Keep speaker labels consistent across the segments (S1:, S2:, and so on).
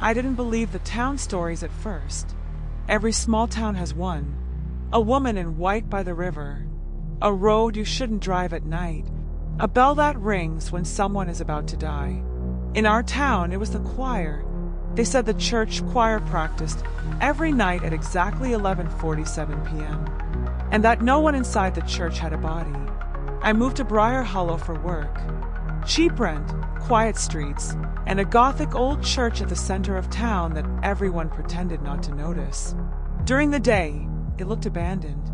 S1: I didn't believe the town stories at first. Every small town has one. A woman in white by the river. A road you shouldn't drive at night. A bell that rings when someone is about to die. In our town, it was the choir. They said the church choir practiced every night at exactly 11:47 p.m. and that no one inside the church had a body. I moved to Briar Hollow for work. Cheap rent, quiet streets, and a Gothic old church at the center of town that everyone pretended not to notice. During the day, it looked abandoned.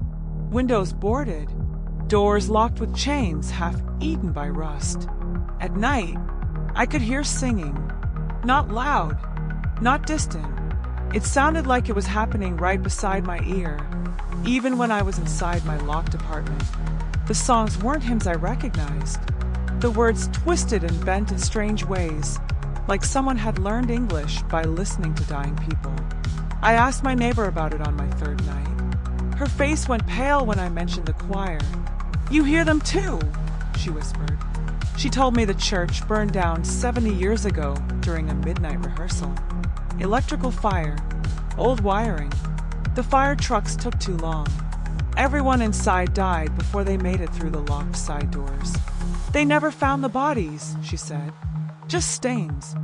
S1: Windows boarded, doors locked with chains half eaten by rust. At night, I could hear singing. Not loud, not distant. It sounded like it was happening right beside my ear, even when I was inside my locked apartment. The songs weren't hymns I recognized. The words twisted and bent in strange ways, like someone had learned English by listening to dying people. I asked my neighbor about it on my third night. Her face went pale when I mentioned the choir. "You hear them too," she whispered. She told me the church burned down 70 years ago during a midnight rehearsal. Electrical fire, old wiring. The fire trucks took too long. Everyone inside died before they made it through the locked side doors. They never found the bodies, she said. Just stains.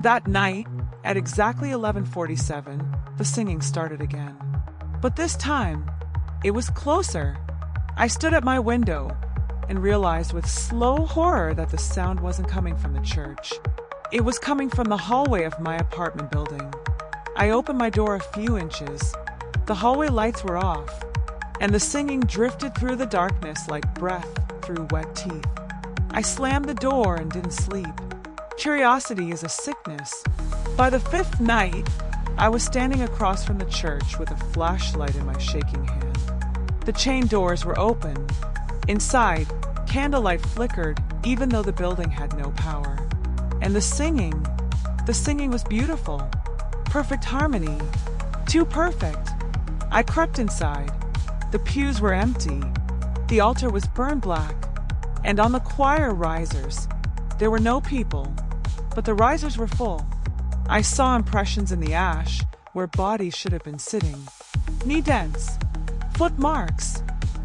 S1: That night, at exactly 11:47, the singing started again. But this time, it was closer. I stood at my window and realized with slow horror that the sound wasn't coming from the church. It was coming from the hallway of my apartment building. I opened my door a few inches. The hallway lights were off, and the singing drifted through the darkness like breath through wet teeth. I slammed the door and didn't sleep. Curiosity is a sickness. By the fifth night, I was standing across from the church with a flashlight in my shaking hand. The chain doors were open. Inside, candlelight flickered even though the building had no power. And the singing was beautiful. Perfect harmony. Too perfect. I crept inside. The pews were empty. The altar was burned black. And on the choir risers, there were no people, but the risers were full. I saw impressions in the ash where bodies should have been sitting. Knee dents, foot marks,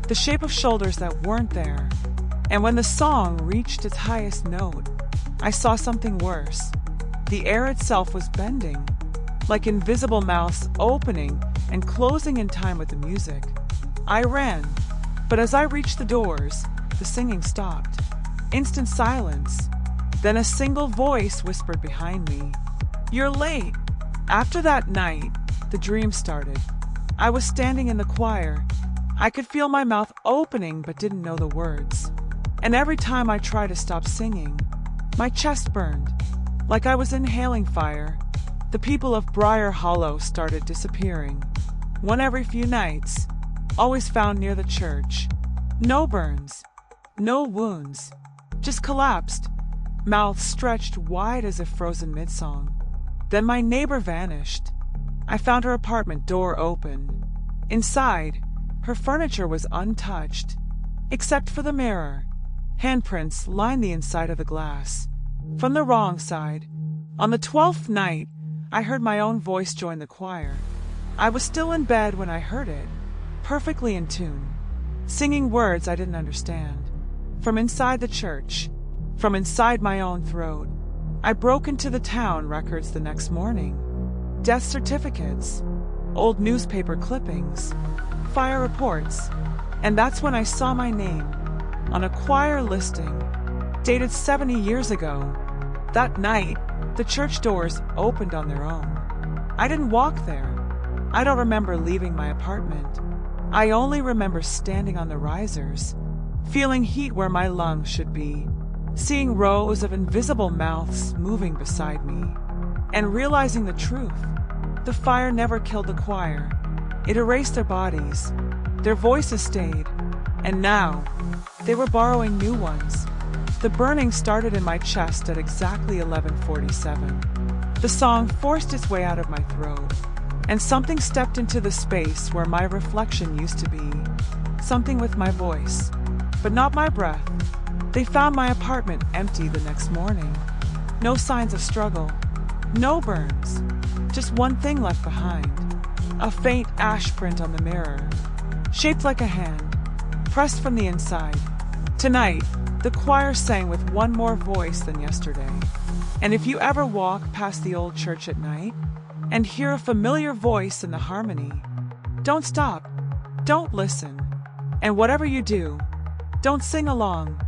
S1: the shape of shoulders that weren't there. And when the song reached its highest note, I saw something worse. The air itself was bending, like invisible mouths opening and closing in time with the music. I ran, but as I reached the doors, the singing stopped. Instant silence. Then a single voice whispered behind me, "You're late." After that night, the dream started. I was standing in the choir. I could feel my mouth opening but didn't know the words. And every time I tried to stop singing, my chest burned, like I was inhaling fire. The people of Briar Hollow started disappearing. One every few nights, always found near the church. No burns, no wounds, just collapsed, mouths stretched wide as if frozen mid-song. Then my neighbor vanished. I found her apartment door open. Inside, her furniture was untouched, except for the mirror. Handprints lined the inside of the glass. From the wrong side. On the 12th night, I heard my own voice join the choir. I was still in bed when I heard it, perfectly in tune, singing words I didn't understand. From inside the church, from inside my own throat, I broke into the town records the next morning. Death certificates, old newspaper clippings, fire reports, and that's when I saw my name on a choir listing, dated 70 years ago. That night, the church doors opened on their own. I didn't walk there. I don't remember leaving my apartment. I only remember standing on the risers, feeling heat where my lungs should be, seeing rows of invisible mouths moving beside me, and realizing the truth. The fire never killed the choir. It erased their bodies. Their voices stayed, and now they were borrowing new ones. The burning started in my chest at exactly 11:47. The song forced its way out of my throat, and something stepped into the space where my reflection used to be. Something with my voice, but not my breath. They found my apartment empty the next morning. No signs of struggle, No burns, just one thing left behind. A faint ash print on the mirror, shaped like a hand, pressed from the inside. Tonight, the choir sang with one more voice than yesterday. And if you ever walk past the old church at night and hear a familiar voice in the harmony, don't stop, don't listen, and whatever you do, don't sing along,